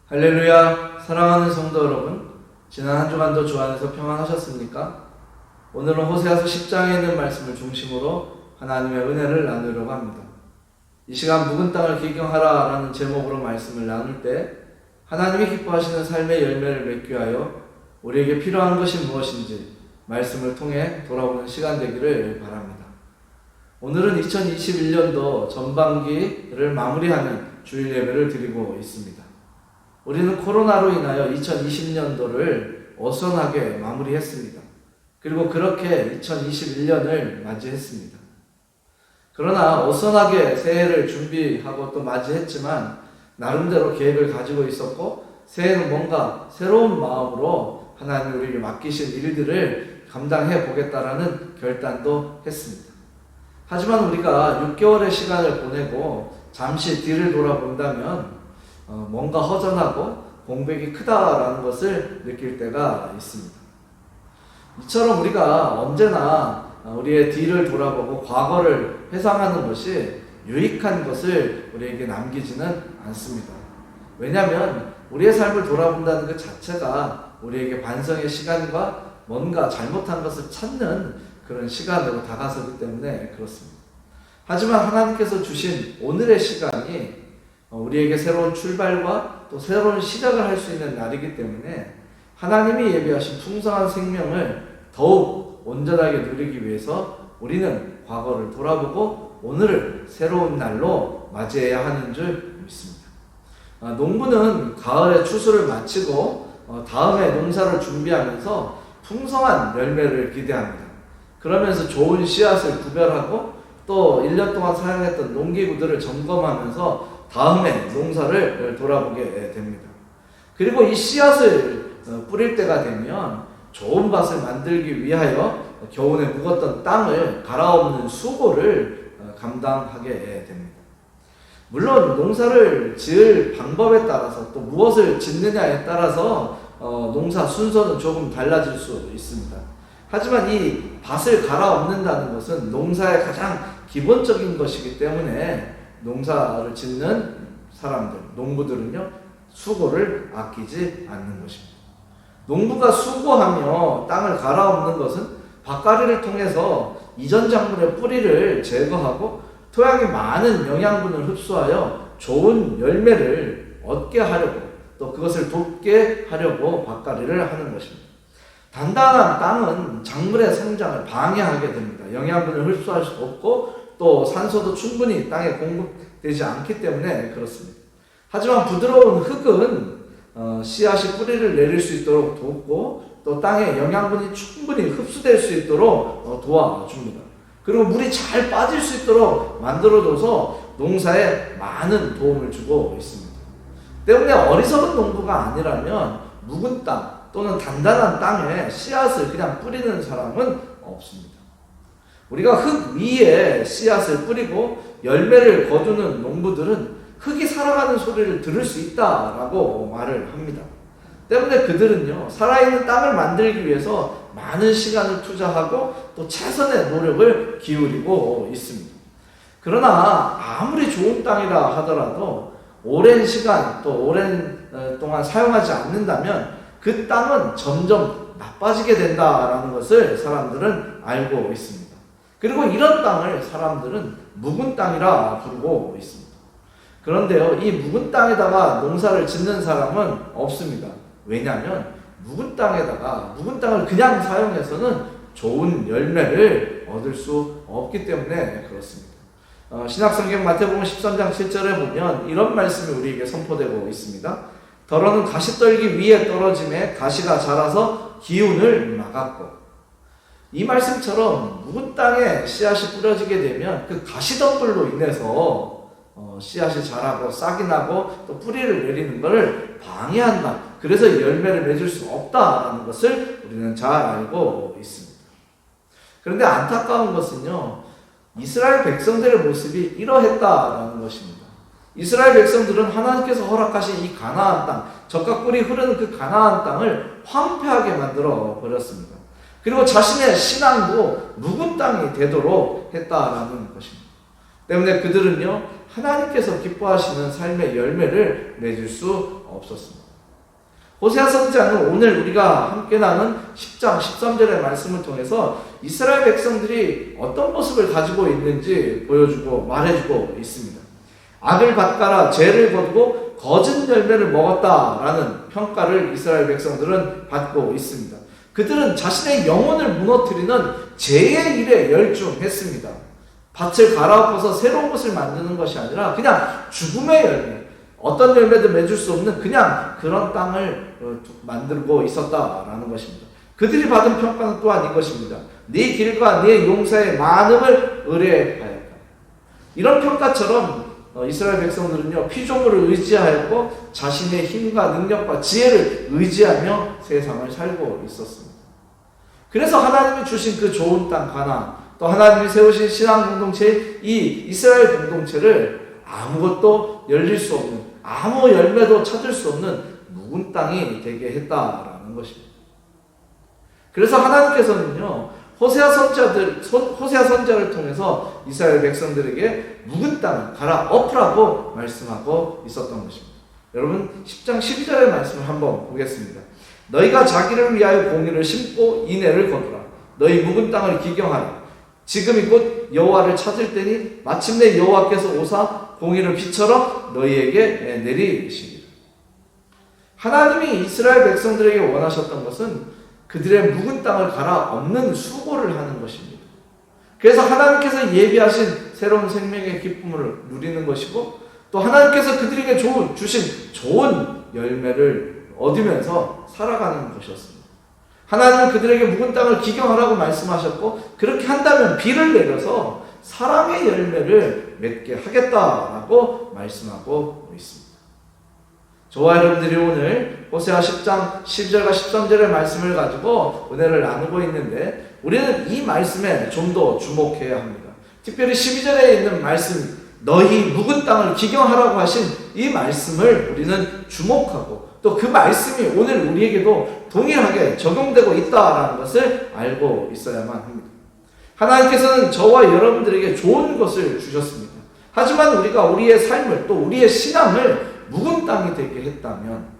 할렐루야. 사랑하는 성도 여러분, 지난 한 주간도 주 안에서 평안하셨습니까? 오늘은 호세아서 10장에 있는 말씀을 중심으로 하나님의 은혜를 나누려고 합니다. 이 시간 묵은 땅을 기경하라 라는 제목으로 말씀을 나눌 때 하나님이 기뻐하시는 삶의 열매를 맺기 위하여 우리에게 필요한 것이 무엇인지 말씀을 통해 돌아보는 시간 되기를 바랍니다. 오늘은 2021년도 전반기를 마무리하는 주일 예배를 드리고 있습니다. 우리는 코로나로 인하여 2020년도를 어선하게 마무리했습니다. 그리고 그렇게 2021년을 맞이했습니다. 그러나 어선하게 새해를 준비하고 또 맞이했지만 나름대로 계획을 가지고 있었고 새해는 뭔가 새로운 마음으로 하나님이 우리에게 맡기신 일들을 감당해 보겠다라는 결단도 했습니다. 하지만 우리가 6개월의 시간을 보내고 잠시 뒤를 돌아본다면 뭔가 허전하고 공백이 크다라는 것을 느낄 때가 있습니다. 이처럼 우리가 언제나 우리의 뒤를 돌아보고 과거를 회상하는 것이 유익한 것을 우리에게 남기지는 않습니다. 왜냐하면 우리의 삶을 돌아본다는 것 자체가 우리에게 반성의 시간과 뭔가 잘못한 것을 찾는 그런 시간으로 다가서기 때문에 그렇습니다. 하지만 하나님께서 주신 오늘의 시간이 우리에게 새로운 출발과 또 새로운 시작을 할 수 있는 날이기 때문에 하나님이 예비하신 풍성한 생명을 더욱 온전하게 누리기 위해서 우리는 과거를 돌아보고 오늘을 새로운 날로 맞이해야 하는 줄 믿습니다. 농부는 가을에 추수를 마치고 다음에 농사를 준비하면서 풍성한 열매를 기대합니다. 그러면서 좋은 씨앗을 구별하고 또 1년 동안 사용했던 농기구들을 점검하면서 다음에 농사를 돌아보게 됩니다. 그리고 이 씨앗을 뿌릴 때가 되면 좋은 밭을 만들기 위하여 겨우내 묵었던 땅을 갈아엎는 수고를 감당하게 됩니다. 물론 농사를 지을 방법에 따라서 또 무엇을 짓느냐에 따라서 농사 순서는 조금 달라질 수 있습니다. 하지만 이 밭을 갈아엎는다는 것은 농사의 가장 기본적인 것이기 때문에 농사를 짓는 사람들, 농부들은요, 수고를 아끼지 않는 것입니다. 농부가 수고하며 땅을 갈아엎는 것은 밭갈이를 통해서 이전 작물의 뿌리를 제거하고 토양이 많은 영양분을 흡수하여 좋은 열매를 얻게 하려고 또 그것을 돕게 하려고 밭갈이를 하는 것입니다. 단단한 땅은 작물의 성장을 방해하게 됩니다. 영양분을 흡수할 수 없고 또 산소도 충분히 땅에 공급되지 않기 때문에 그렇습니다. 하지만 부드러운 흙은 씨앗이 뿌리를 내릴 수 있도록 돕고 또 땅에 영양분이 충분히 흡수될 수 있도록 도와줍니다. 그리고 물이 잘 빠질 수 있도록 만들어줘서 농사에 많은 도움을 주고 있습니다. 때문에 어리석은 농부가 아니라면 묵은 땅 또는 단단한 땅에 씨앗을 그냥 뿌리는 사람은 없습니다. 우리가 흙 위에 씨앗을 뿌리고 열매를 거두는 농부들은 흙이 살아가는 소리를 들을 수 있다라고 말을 합니다. 때문에 그들은요, 살아있는 땅을 만들기 위해서 많은 시간을 투자하고 또 최선의 노력을 기울이고 있습니다. 그러나 아무리 좋은 땅이라 하더라도 오랜 시간 또 오랜 동안 사용하지 않는다면 그 땅은 점점 나빠지게 된다라는 것을 사람들은 알고 있습니다. 그리고 이런 땅을 사람들은 묵은 땅이라 부르고 있습니다. 그런데요, 이 묵은 땅에다가 농사를 짓는 사람은 없습니다. 왜냐하면 묵은 땅을 그냥 사용해서는 좋은 열매를 얻을 수 없기 때문에 그렇습니다. 신약성경 마태복음 13장 7절에 보면 이런 말씀이 우리에게 선포되고 있습니다. 더러는 가시떨기 위에 떨어짐에 가시가 자라서 기운을 막았고, 이 말씀처럼 묵은 땅에 씨앗이 뿌려지게 되면 그 가시덤불로 인해서 씨앗이 자라고 싹이 나고 또 뿌리를 내리는 것을 방해한다. 그래서 열매를 맺을 수 없다라는 것을 우리는 잘 알고 있습니다. 그런데 안타까운 것은요, 이스라엘 백성들의 모습이 이러했다라는 것입니다. 이스라엘 백성들은 하나님께서 허락하신 이 가나안 땅, 적과 꿀이 흐르는 그 가나안 땅을 황폐하게 만들어 버렸습니다. 그리고 자신의 신앙도 묵은 땅이 되도록 했다라는 것입니다. 때문에 그들은요, 하나님께서 기뻐하시는 삶의 열매를 맺을 수 없었습니다. 호세아 선지자는 오늘 우리가 함께 나눈 10장 13절의 말씀을 통해서 이스라엘 백성들이 어떤 모습을 가지고 있는지 보여주고 말해주고 있습니다. 악을 밭가라 죄를 거두고 거짓 열매를 먹었다라는 평가를 이스라엘 백성들은 받고 있습니다. 그들은 자신의 영혼을 무너뜨리는 죄의 일에 열중했습니다. 밭을 갈아엎어서 새로운 것을 만드는 것이 아니라 그냥 죽음의 열매, 어떤 열매도 맺을 수 없는 그냥 그런 땅을 만들고 있었다라는 것입니다. 그들이 받은 평가는 또한 이것입니다. 네 길과 네 용사의 많음을 의뢰하였다. 이런 평가처럼 이스라엘 백성들은요, 피조물을 의지하였고 자신의 힘과 능력과 지혜를 의지하며 세상을 살고 있었습니다. 그래서 하나님이 주신 그 좋은 땅 가나안, 또 하나님이 세우신 신앙 공동체, 이 이스라엘 공동체를 아무것도 열릴 수 없는, 아무 열매도 찾을 수 없는 묵은 땅이 되게 했다라는 것입니다. 그래서 하나님께서는요, 호세아 선지자를 통해서 이스라엘 백성들에게 묵은 땅을 갈아엎으라고 말씀하고 있었던 것입니다. 여러분 10장 12절의 말씀을 한번 보겠습니다. 너희가 자기를 위하여 공의를 심고 인애를 거두라. 너희 묵은 땅을 기경하라. 지금이 곧 여호와를 찾을 때니 마침내 여호와께서 오사 공의를 비처럼 너희에게 내리시리라. 하나님이 이스라엘 백성들에게 원하셨던 것은 그들의 묵은 땅을 갈아엎는 수고를 하는 것입니다. 그래서 하나님께서 예비하신 새로운 생명의 기쁨을 누리는 것이고, 또 하나님께서 그들에게 주신 좋은 열매를 얻으면서 살아가는 것이었습니다. 하나님은 그들에게 묵은 땅을 기경하라고 말씀하셨고, 그렇게 한다면 비를 내려서 사랑의 열매를 맺게 하겠다라고 말씀하고 있습니다. 저와 여러분들이 오늘 호세아 10장 10절과 13절의 말씀을 가지고 은혜를 나누고 있는데, 우리는 이 말씀에 좀 더 주목해야 합니다. 특별히 12절에 있는 말씀, 너희 묵은 땅을 기경하라고 하신 이 말씀을 우리는 주목하고, 또 그 말씀이 오늘 우리에게도 동일하게 적용되고 있다는 것을 알고 있어야만 합니다. 하나님께서는 저와 여러분들에게 좋은 것을 주셨습니다. 하지만 우리가 우리의 삶을, 또 우리의 신앙을 묵은 땅이 되게 했다면,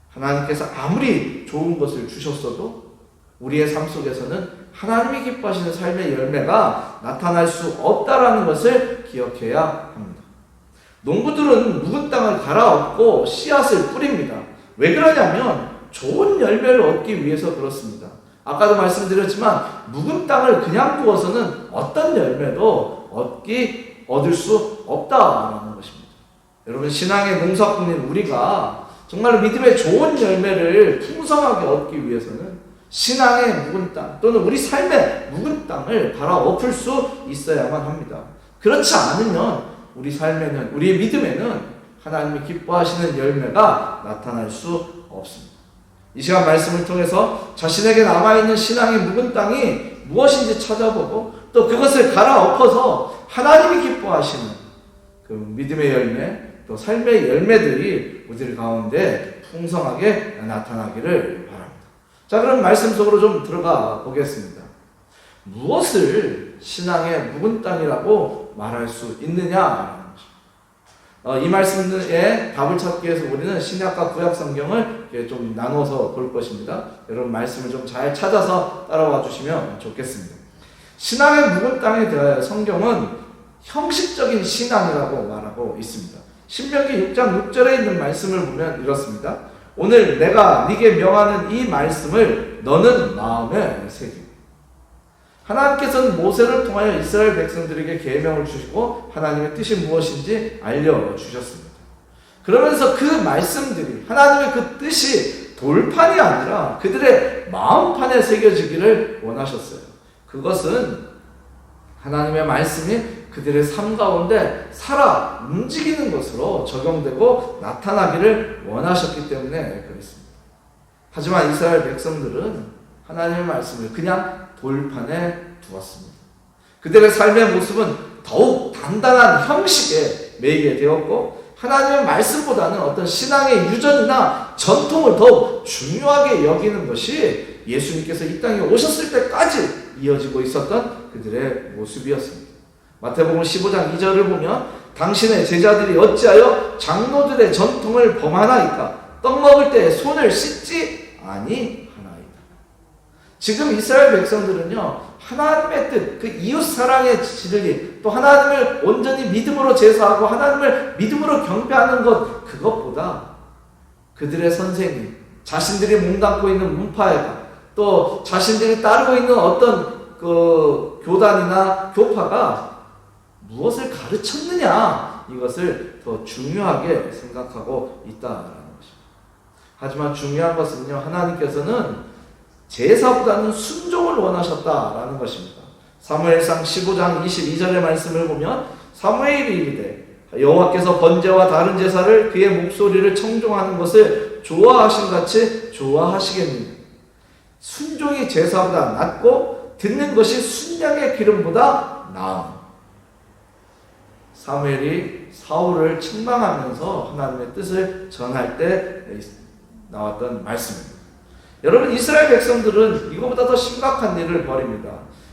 하나님께서 아무리 좋은 것을 주셨어도 우리의 삶 속에서는 하나님이 기뻐하시는 삶의 열매가 나타날 수 없다라는 것을 기억해야 합니다. 농부들은 묵은 땅을 갈아엎고 씨앗을 뿌립니다. 왜 그러냐면 좋은 열매를 얻기 위해서 그렇습니다. 아까도 말씀드렸지만 묵은 땅을 그냥 두어서는 어떤 열매도 얻을 수 없다라는 것입니다. 여러분, 신앙의 농사꾼인 우리가 정말 믿음의 좋은 열매를 풍성하게 얻기 위해서는 신앙의 묵은 땅, 또는 우리 삶의 묵은 땅을 갈아엎을 수 있어야만 합니다. 그렇지 않으면 우리 삶에는, 우리의 믿음에는 하나님이 기뻐하시는 열매가 나타날 수 없습니다. 이 시간 말씀을 통해서 자신에게 남아있는 신앙의 묵은 땅이 무엇인지 찾아보고, 또 그것을 갈아엎어서 하나님이 기뻐하시는 그 믿음의 열매, 또 삶의 열매들이 우리 가운데 풍성하게 나타나기를 바랍니다. 자, 그럼 말씀 속으로 좀 들어가 보겠습니다. 무엇을 신앙의 묵은 땅이라고 말할 수 있느냐? 이 말씀에 답을 찾기 위해서 우리는 신약과 구약 성경을 좀 나눠서 볼 것입니다. 여러분 말씀을 좀 잘 찾아서 따라와 주시면 좋겠습니다. 신앙의 묵은 땅에 대하여 성경은 형식적인 신앙이라고 말하고 있습니다. 신명기 6장 6절에 있는 말씀을 보면 이렇습니다. 오늘 내가 네게 명하는 이 말씀을 너는 마음에 새기라. 하나님께서는 모세를 통하여 이스라엘 백성들에게 계명을 주시고 하나님의 뜻이 무엇인지 알려주셨습니다. 그러면서 그 말씀들이, 하나님의 그 뜻이 돌판이 아니라 그들의 마음판에 새겨지기를 원하셨어요. 그것은 하나님의 말씀이 그들의 삶 가운데 살아 움직이는 것으로 적용되고 나타나기를 원하셨기 때문에 그렇습니다. 하지만 이스라엘 백성들은 하나님의 말씀을 그냥 돌판에 두었습니다. 그들의 삶의 모습은 더욱 단단한 형식에 매이게 되었고, 하나님의 말씀보다는 어떤 신앙의 유전이나 전통을 더욱 중요하게 여기는 것이 예수님께서 이 땅에 오셨을 때까지 이어지고 있었던 그들의 모습이었습니다. 마태복음 15장 2절을 보면 당신의 제자들이 어찌하여 장로들의 전통을 범하나이까? 떡 먹을 때 손을 씻지 아니하나이다. 지금 이스라엘 백성들은요, 하나님의 뜻, 그 이웃 사랑의 진리, 또 하나님을 온전히 믿음으로 제사하고 하나님을 믿음으로 경배하는 것, 그것보다 그들의 선생님, 자신들이 몸담고 있는 문파회가, 또 자신들이 따르고 있는 어떤 그 교단이나 교파가 무엇을 가르쳤느냐, 이것을 더 중요하게 생각하고 있다라는 것입니다. 하지만 중요한 것은요, 하나님께서는 제사보다는 순종을 원하셨다라는 것입니다. 사무엘상 15장 22절의 말씀을 보면 사무엘이 이르되 여호와께서 번제와 다른 제사를 그의 목소리를 청종하는 것을 좋아하신 같이 좋아하시겠느냐. 순종이 제사보다 낫고 듣는 것이 순양의 기름보다 나음. 사무엘이 사울을 책망하면서 하나님의 뜻을 전할 때 나왔던 말씀입니다. 여러분, 이스라엘 백성들은 이거보다 더 심각한 일을 벌입니다.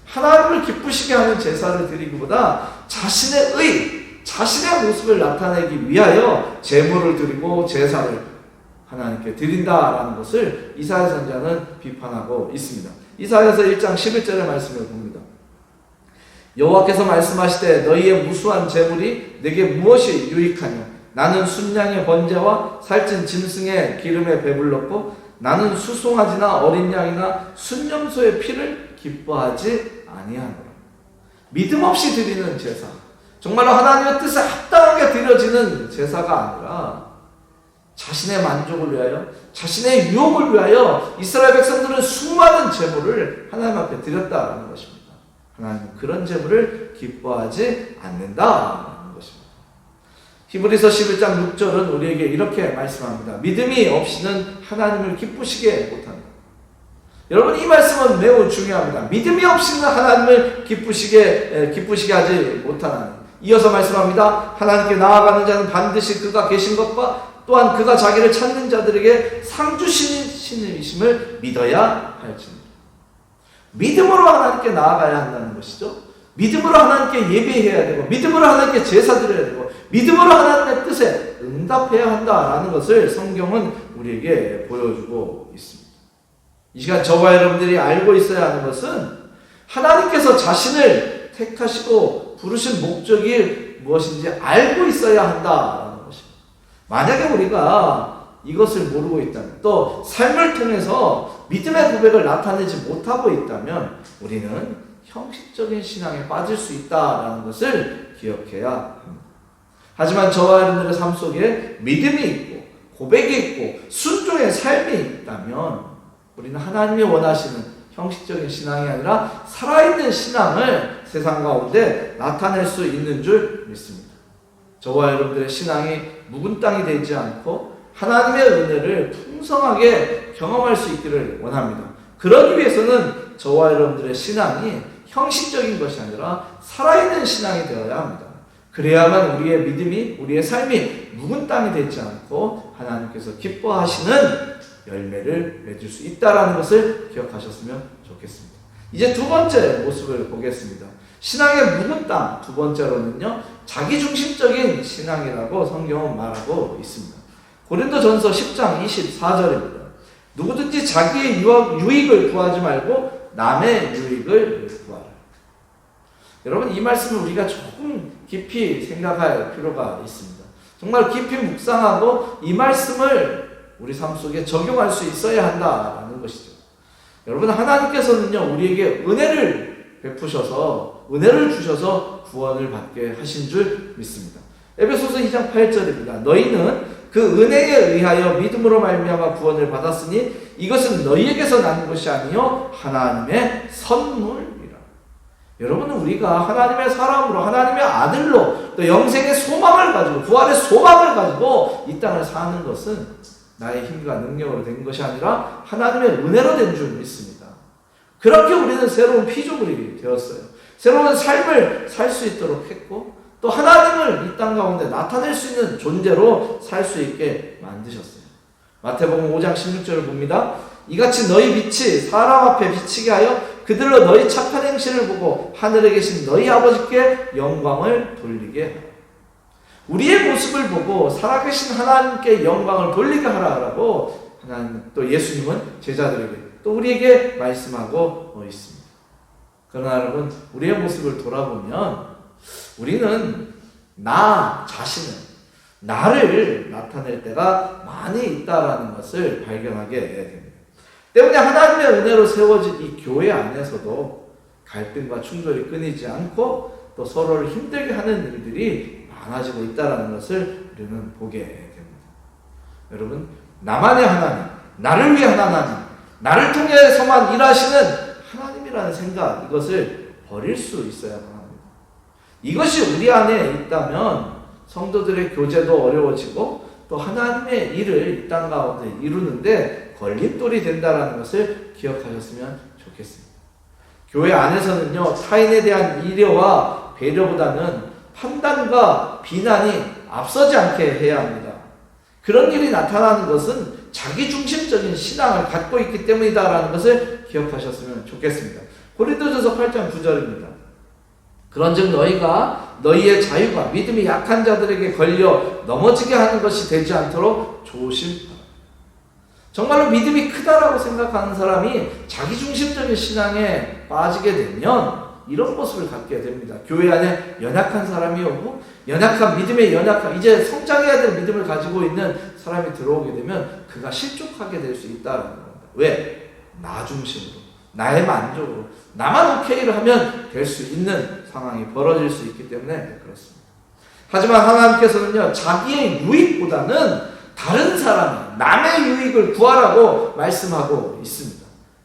하나님을 기쁘시게 하는 제사를 드리기보다 자신의 의, 자신의 모습을 나타내기 위하여 제물을 드리고 제사를 하나님께 드린다라는 것을 이사야 선지자는 비판하고 있습니다. 이사야서 1장 11절의 말씀을 봅니다. 여호와께서 말씀하시되 너희의 무수한 제물이 내게 무엇이 유익하냐? 나는 순양의 번제와 살찐 짐승의 기름에 배불렀고 나는 수송아지나 어린 양이나 순염소의 피를 기뻐하지 아니하노라. 믿음 없이 드리는 제사, 정말로 하나님의 뜻에 합당하게 드려지는 제사가 아니라 자신의 만족을 위하여, 자신의 유혹을 위하여 이스라엘 백성들은 수많은 제물을 하나님 앞에 드렸다라는 것입니다. 하나님은 그런 제물을 기뻐하지 않는다라는 것입니다. 히브리서 11장 6절은 우리에게 이렇게 말씀합니다. 믿음이 없이는 하나님을 기쁘시게 못한다. 여러분, 이 말씀은 매우 중요합니다. 믿음이 없이는 하나님을 기쁘시게 하지 못하는. 이어서 말씀합니다. 하나님께 나아가는 자는 반드시 그가 계신 것과 또한 그가 자기를 찾는 자들에게 상 주시는 이심을 믿어야 할지니라. 믿음으로 하나님께 나아가야 한다는 것이죠. 믿음으로 하나님께 예배해야 되고, 믿음으로 하나님께 제사 드려야 되고, 믿음으로 하나님의 뜻에 응답해야 한다라는 것을 성경은 우리에게 보여주고 있습니다. 이 시간 저와 여러분들이 알고 있어야 하는 것은 하나님께서 자신을 택하시고 부르신 목적이 무엇인지 알고 있어야 한다라는 것입니다. 만약에 우리가 이것을 모르고 있다면, 또 삶을 통해서 믿음의 고백을 나타내지 못하고 있다면 우리는 형식적인 신앙에 빠질 수 있다라는 것을 기억해야 합니다. 하지만 저와 여러분들의 삶 속에 믿음이 있고 고백이 있고 순종의 삶이 있다면 우리는 하나님이 원하시는 형식적인 신앙이 아니라 살아있는 신앙을 세상 가운데 나타낼 수 있는 줄 믿습니다. 저와 여러분들의 신앙이 묵은 땅이 되지 않고 하나님의 은혜를 풍성하게 경험할 수 있기를 원합니다. 그러기 위해서는 저와 여러분들의 신앙이 형식적인 것이 아니라 살아있는 신앙이 되어야 합니다. 그래야만 우리의 믿음이, 우리의 삶이 묵은 땅이 되지 않고 하나님께서 기뻐하시는 열매를 맺을 수 있다는 것을 기억하셨으면 좋겠습니다. 이제 두 번째 모습을 보겠습니다. 신앙의 묵은 땅, 두 번째로는요, 자기중심적인 신앙이라고 성경은 말하고 있습니다. 고린도전서 10장 24절입니다. 누구든지 자기의 유익을 구하지 말고 남의 유익을 구하라. 여러분, 이 말씀을 우리가 조금 깊이 생각할 필요가 있습니다. 정말 깊이 묵상하고 이 말씀을 우리 삶 속에 적용할 수 있어야 한다라는 것이죠. 여러분, 하나님께서는요, 우리에게 은혜를 베푸셔서, 은혜를 주셔서 구원을 받게 하신 줄 믿습니다. 에베소서 2장 8절입니다. 너희는 그 은혜에 의하여 믿음으로 말미암아 구원을 받았으니 이것은 너희에게서 난 것이 아니요 하나님의 선물이라. 여러분은 우리가 하나님의 사람으로, 하나님의 아들로, 또 영생의 소망을 가지고, 부활의 소망을 가지고 이 땅을 사는 것은 나의 힘과 능력으로 된 것이 아니라 하나님의 은혜로 된 줄 믿습니다. 그렇게 우리는 새로운 피조물이 되었어요. 새로운 삶을 살 수 있도록 했고, 또 하나님을 이 땅 가운데 나타낼 수 있는 존재로 살 수 있게 만드셨어요. 마태복음 5장 16절을 봅니다. 이같이 너희 빛이 사람 앞에 비치게 하여 그들로 너희 착한 행실을 보고 하늘에 계신 너희 아버지께 영광을 돌리게 하라. 우리의 모습을 보고 살아계신 하나님께 영광을 돌리게 하라고 하나님 또 예수님은 제자들에게 또 우리에게 말씀하고 있습니다. 그러나 여러분, 우리의 모습을 돌아보면 우리는 나 자신을, 나를 나타낼 때가 많이 있다라는 것을 발견하게 됩니다. 때문에 하나님의 은혜로 세워진 이 교회 안에서도 갈등과 충돌이 끊이지 않고 또 서로를 힘들게 하는 일들이 많아지고 있다는 것을 우리는 보게 됩니다. 여러분, 나만의 하나님, 나를 위한 하나님, 나를 통해서만 일하시는 하나님이라는 생각, 이것을 버릴 수 있어야 합니다. 이것이 우리 안에 있다면 성도들의 교제도 어려워지고 또 하나님의 일을 이 땅 가운데 이루는데 걸림돌이 된다는 것을 기억하셨으면 좋겠습니다. 교회 안에서는요, 타인에 대한 이해와 배려보다는 판단과 비난이 앞서지 않게 해야 합니다. 그런 일이 나타나는 것은 자기중심적인 신앙을 갖고 있기 때문이다라는 것을 기억하셨으면 좋겠습니다. 고린도전서 8장 9절입니다. 그런즉 너희가 너희의 자유가 믿음이 약한 자들에게 걸려 넘어지게 하는 것이 되지 않도록 조심하라. 정말로 믿음이 크다라고 생각하는 사람이 자기중심적인 신앙에 빠지게 되면 이런 모습을 갖게 됩니다. 교회 안에 연약한 사람이 오고 연약한 믿음의 연약한 이제 성장해야 될 믿음을 가지고 있는 사람이 들어오게 되면 그가 실족하게 될 수 있다는 겁니다. 왜? 나 중심으로, 나의 만족으로, 나만 오케이를 하면 될 수 있는 상황이 벌어질 수 있기 때문에 그렇습니다. 하지만 하나님께서는요, 자기의 유익보다는 다른 사람이 남의 유익을 구하라고 말씀하고 있습니다.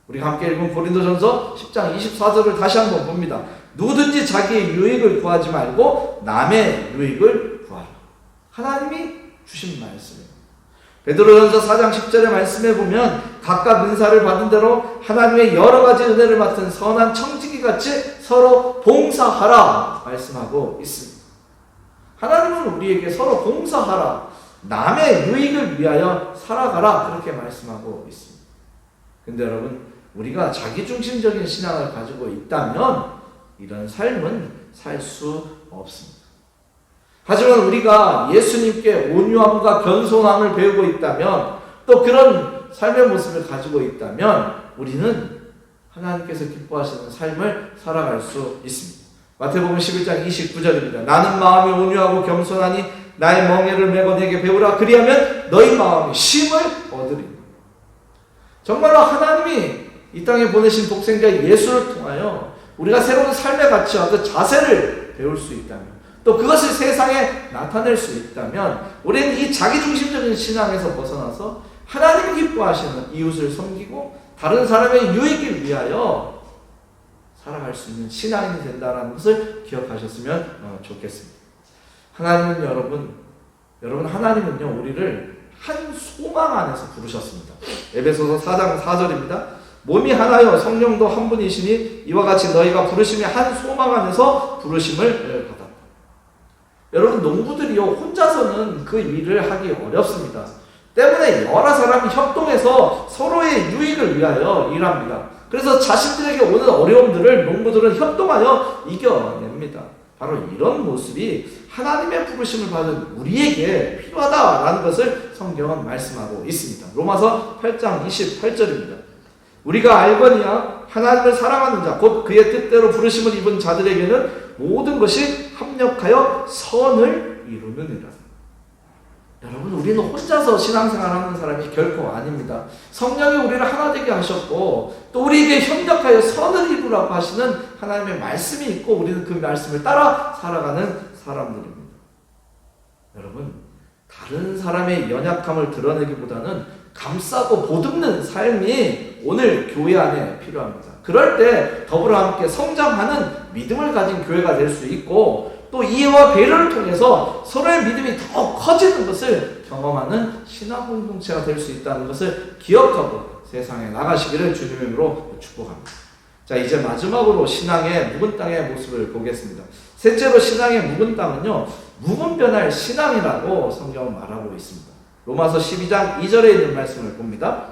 우리가 함께 읽은 고린도전서 10장 24절을 다시 한번 봅니다. 누구든지 자기의 유익을 구하지 말고 남의 유익을 구하라. 하나님이 주신 말씀입니다. 베드로전서 4장 10절의 말씀에 보면 각각 은사를 받은 대로 하나님의 여러 가지 은혜를 맡은 선한 청지기 같이 서로 봉사하라 말씀하고 있습니다. 하나님은 우리에게 서로 봉사하라, 남의 유익을 위하여 살아가라 그렇게 말씀하고 있습니다. 근데 여러분, 우리가 자기중심적인 신앙을 가지고 있다면 이런 삶은 살 수 없습니다. 하지만 우리가 예수님께 온유함과 겸손함을 배우고 있다면 또 그런 삶의 모습을 가지고 있다면 우리는 하나님께서 기뻐하시는 삶을 살아갈 수 있습니다. 마태복음 11장 29절입니다. 나는 마음이 온유하고 겸손하니 나의 멍에를 메고 내게 배우라. 그리하면 너희 마음이 쉼을 얻으리라. 정말로 하나님이 이 땅에 보내신 독생자 예수를 통하여 우리가 새로운 삶의 가치와 그 자세를 배울 수 있다면 또 그것을 세상에 나타낼 수 있다면 우리는 이 자기중심적인 신앙에서 벗어나서 하나님이 기뻐하시는 이웃을 섬기고 다른 사람의 유익을 위하여 살아갈 수 있는 신앙인이 된다는 것을 기억하셨으면 좋겠습니다. 하나님은 여러분 하나님은요, 우리를 한 소망 안에서 부르셨습니다. 에베소서 4장 4절입니다. 몸이 하나요 성령도 한 분이시니 이와 같이 너희가 부르심이 한 소망 안에서 부르심을 받았다. 여러분, 농부들이요, 혼자서는 그 일을 하기 어렵습니다. 때문에 여러 사람이 협동해서 서로의 유익을 위하여 일합니다. 그래서 자신들에게 오는 어려움들을 농부들은 협동하여 이겨냅니다. 바로 이런 모습이 하나님의 부르심을 받은 우리에게 필요하다라는 것을 성경은 말씀하고 있습니다. 로마서 8장 28절입니다. 우리가 알거니와 하나님을 사랑하는 자 곧 그의 뜻대로 부르심을 입은 자들에게는 모든 것이 합력하여 선을 이루느니라. 여러분, 우리는 혼자서 신앙생활하는 사람이 결코 아닙니다. 성령이 우리를 하나 되게 하셨고 또 우리에게 협력하여 선을 이루라고 하시는 하나님의 말씀이 있고 우리는 그 말씀을 따라 살아가는 사람들입니다. 여러분, 다른 사람의 연약함을 드러내기보다는 감싸고 보듬는 삶이 오늘 교회 안에 필요합니다. 그럴 때 더불어 함께 성장하는 믿음을 가진 교회가 될 수 있고 또 이해와 배려를 통해서 서로의 믿음이 더 커지는 것을 경험하는 신앙 공동체가 될 수 있다는 것을 기억하고 세상에 나가시기를 주님의 이름으로 축복합니다. 자, 이제 마지막으로 신앙의 묵은 땅의 모습을 보겠습니다. 셋째로 신앙의 묵은 땅은요, 묵은 변할 신앙이라고 성경은 말하고 있습니다. 로마서 12장 2절에 있는 말씀을 봅니다.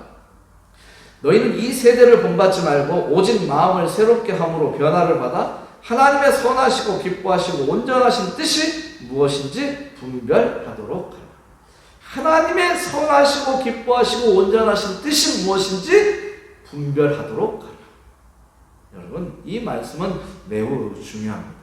너희는 이 세대를 본받지 말고 오직 마음을 새롭게 함으로 변화를 받아 하나님의 선하시고 기뻐하시고 온전하신 뜻이 무엇인지 분별하도록 하라. 하나님의 선하시고 기뻐하시고 온전하신 뜻이 무엇인지 분별하도록 하라. 여러분, 이 말씀은 매우 중요합니다.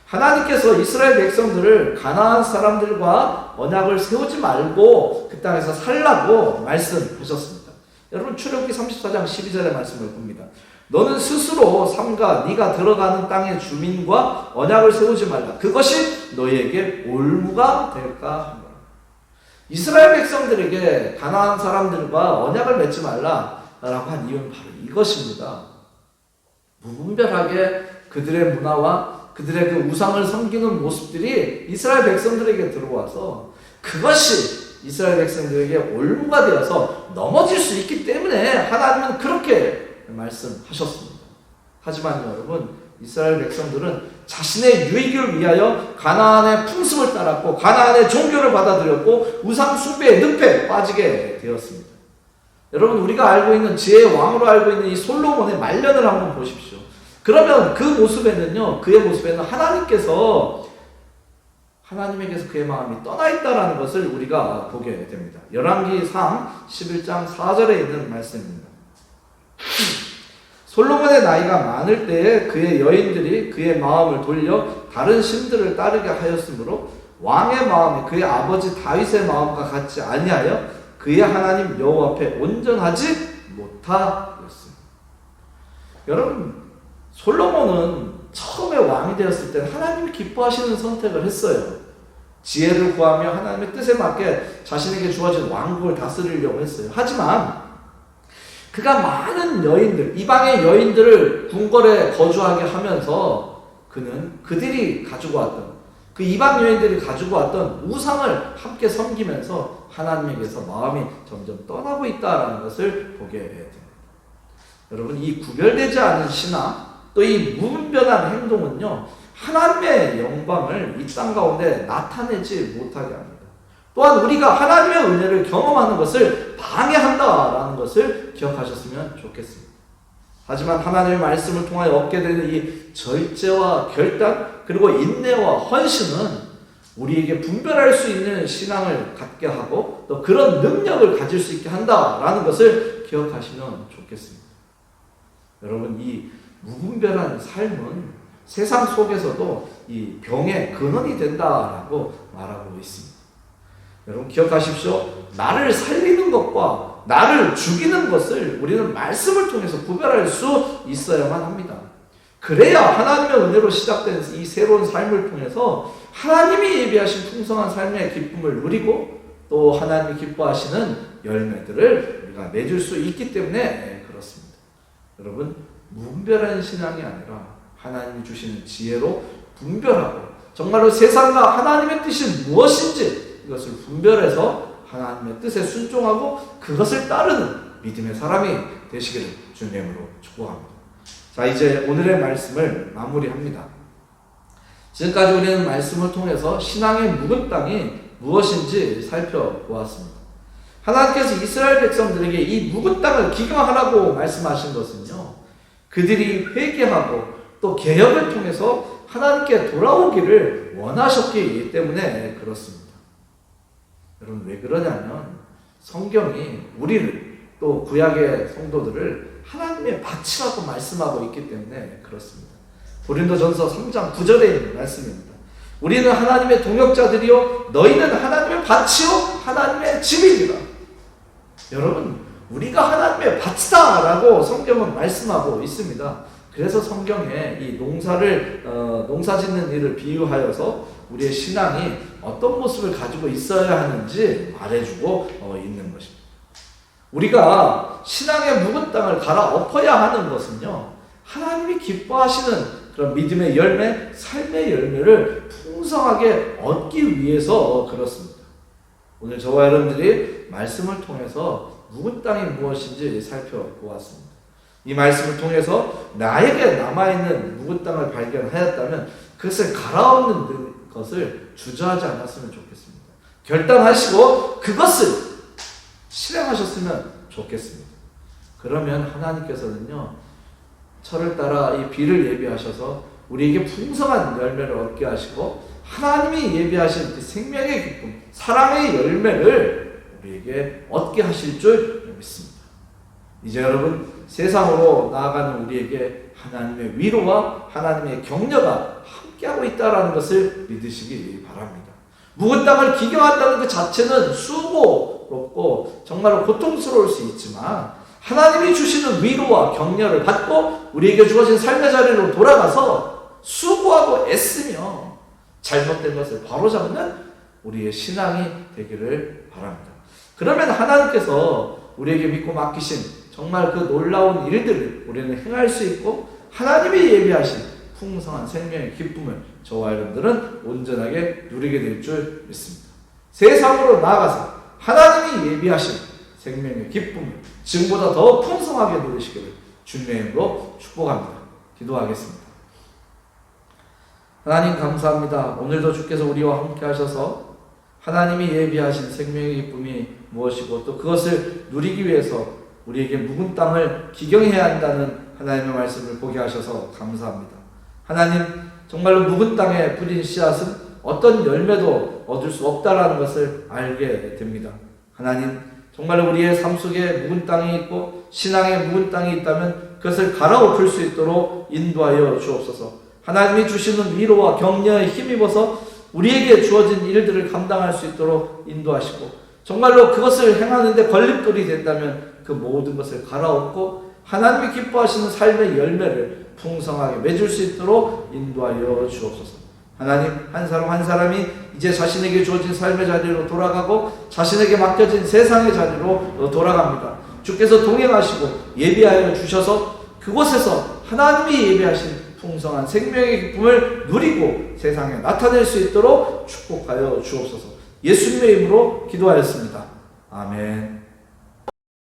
하나님께서 이스라엘 백성들을 가나안 사람들과 언약을 세우지 말고 그 땅에서 살라고 말씀하셨습니다. 여러분, 출애굽기 34장 12절의 말씀을 봅니다. 너는 스스로 삼가 네가 들어가는 땅의 주민과 언약을 세우지 말라. 그것이 너희에게 올무가 될까 하노라. 이스라엘 백성들에게 가나안 사람들과 언약을 맺지 말라라고 한 이유는 바로 이것입니다. 무분별하게 그들의 문화와 그들의 그 우상을 섬기는 모습들이 이스라엘 백성들에게 들어와서 그것이 이스라엘 백성들에게 올무가 되어서 넘어질 수 있기 때문에 하나님은 그렇게 말씀하셨습니다. 하지만 여러분, 이스라엘 백성들은 자신의 유익을 위하여 가나안의 풍습을 따랐고 가나안의 종교를 받아들였고 우상 숭배의 늪에 빠지게 되었습니다. 여러분, 우리가 알고 있는 지혜의 왕으로 알고 있는 이 솔로몬의 말년을 한번 보십시오. 그러면 그 모습에는요, 그의 모습에는 하나님에게서 그의 마음이 떠나 있다라는 것을 우리가 보게 됩니다. 열왕기상 11장 4절에 있는 말씀입니다. 솔로몬의 나이가 많을 때에 그의 여인들이 그의 마음을 돌려 다른 신들을 따르게 하였으므로 왕의 마음이 그의 아버지 다윗의 마음과 같지 아니하여 그의 하나님 여호와 앞에 온전하지 못하였습니다. 여러분, 솔로몬은 처음에 왕이 되었을 때 하나님이 기뻐하시는 선택을 했어요. 지혜를 구하며 하나님의 뜻에 맞게 자신에게 주어진 왕국을 다스리려고 했어요. 하지만 그가 많은 여인들, 이방의 여인들을 궁궐에 거주하게 하면서 그는 그들이 가지고 왔던, 그 이방 여인들이 가지고 왔던 우상을 함께 섬기면서 하나님에게서 마음이 점점 떠나고 있다는 것을 보게 됩니다. 여러분, 이 구별되지 않은 신앙, 또 이 무분별한 행동은요, 하나님의 영광을 이 땅 가운데 나타내지 못하게 합니다. 또한 우리가 하나님의 은혜를 경험하는 것을 방해한다라는 것을 기억하셨으면 좋겠습니다. 하지만 하나님의 말씀을 통하여 얻게 되는 이 절제와 결단, 그리고 인내와 헌신은 우리에게 분별할 수 있는 신앙을 갖게 하고 또 그런 능력을 가질 수 있게 한다라는 것을 기억하시면 좋겠습니다. 여러분, 이 무분별한 삶은 세상 속에서도 이 병의 근원이 된다라고 말하고 있습니다. 여러분, 기억하십시오. 나를 살리는 것과 나를 죽이는 것을 우리는 말씀을 통해서 구별할 수 있어야만 합니다. 그래야 하나님의 은혜로 시작된 이 새로운 삶을 통해서 하나님이 예비하신 풍성한 삶의 기쁨을 누리고 또 하나님이 기뻐하시는 열매들을 우리가 맺을 수 있기 때문에 그렇습니다. 여러분, 무분별한 신앙이 아니라 하나님이 주시는 지혜로 분별하고 정말로 세상과 하나님의 뜻이 무엇인지 이것을 분별해서 하나님의 뜻에 순종하고 그것을 따르는 믿음의 사람이 되시기를 주님으로 축복합니다. 자, 이제 오늘의 말씀을 마무리합니다. 지금까지 우리는 말씀을 통해서 신앙의 묵은 땅이 무엇인지 살펴보았습니다. 하나님께서 이스라엘 백성들에게 이 묵은 땅을 기경하라고 말씀하신 것은요, 그들이 회개하고 또 개혁을 통해서 하나님께 돌아오기를 원하셨기 때문에 그렇습니다. 여러분, 왜 그러냐면 성경이 우리를 또 구약의 성도들을 하나님의 밭이라고 말씀하고 있기 때문에 그렇습니다. 고린도전서 3장 9절에 있는 말씀입니다. 우리는 하나님의 동역자들이요 너희는 하나님의 밭이요 하나님의 집이니라. 여러분, 우리가 하나님의 밭이다 라고 성경은 말씀하고 있습니다. 그래서 성경에 이 농사 짓는 일을 비유하여서 우리의 신앙이 어떤 모습을 가지고 있어야 하는지 말해주고 있는 것입니다. 우리가 신앙의 묵은 땅을 갈아엎어야 하는 것은요, 하나님이 기뻐하시는 그런 믿음의 열매, 삶의 열매를 풍성하게 얻기 위해서 그렇습니다. 오늘 저와 여러분들이 말씀을 통해서 묵은 땅이 무엇인지 살펴보았습니다. 이 말씀을 통해서 나에게 남아있는 묵은 땅을 발견하였다면 그것을 갈아엎는 것을 주저하지 않았으면 좋겠습니다. 결단하시고 그것을 실행하셨으면 좋겠습니다. 그러면 하나님께서는요, 철을 따라 이 비를 예비하셔서 우리에게 풍성한 열매를 얻게 하시고 하나님이 예비하신 그 생명의 기쁨, 사랑의 열매를 우리에게 얻게 하실 줄 믿습니다. 이제 여러분, 세상으로 나아가는 우리에게 하나님의 위로와 하나님의 격려가 함께하고 있다는 것을 믿으시기 바랍니다. 묵은 땅을 기경한다는 그 자체는 수고롭고 정말로 고통스러울 수 있지만 하나님이 주시는 위로와 격려를 받고 우리에게 주어진 삶의 자리로 돌아가서 수고하고 애쓰며 잘못된 것을 바로잡는 우리의 신앙이 되기를 바랍니다. 그러면 하나님께서 우리에게 믿고 맡기신 정말 그 놀라운 일들을 우리는 행할 수 있고 하나님이 예비하신 풍성한 생명의 기쁨을 저와 여러분들은 온전하게 누리게 될 줄 믿습니다. 세상으로 나아가서 하나님이 예비하신 생명의 기쁨을 지금보다 더 풍성하게 누리시기를 주님의 이름으로 축복합니다. 기도하겠습니다. 하나님 감사합니다. 오늘도 주께서 우리와 함께 하셔서 하나님이 예비하신 생명의 기쁨이 무엇이고 또 그것을 누리기 위해서 우리에게 묵은 땅을 기경해야 한다는 하나님의 말씀을 보게 하셔서 감사합니다. 하나님, 정말로 묵은 땅에 뿌린 씨앗은 어떤 열매도 얻을 수 없다라는 것을 알게 됩니다. 하나님, 정말로 우리의 삶 속에 묵은 땅이 있고 신앙의 묵은 땅이 있다면 그것을 갈아엎을 수 있도록 인도하여 주옵소서. 하나님이 주시는 위로와 격려에 힘입어서 우리에게 주어진 일들을 감당할 수 있도록 인도하시고 정말로 그것을 행하는데 걸림돌이 된다면 그 모든 것을 갈아엎고 하나님이 기뻐하시는 삶의 열매를 풍성하게 맺을 수 있도록 인도하여 주옵소서. 하나님, 한 사람 한 사람이 이제 자신에게 주어진 삶의 자리로 돌아가고 자신에게 맡겨진 세상의 자리로 돌아갑니다. 주께서 동행하시고 예비하여 주셔서 그곳에서 하나님이 예비하신 풍성한 생명의 기쁨을 누리고 세상에 나타낼 수 있도록 축복하여 주옵소서. 예수님의 이름으로 기도하였습니다. 아멘.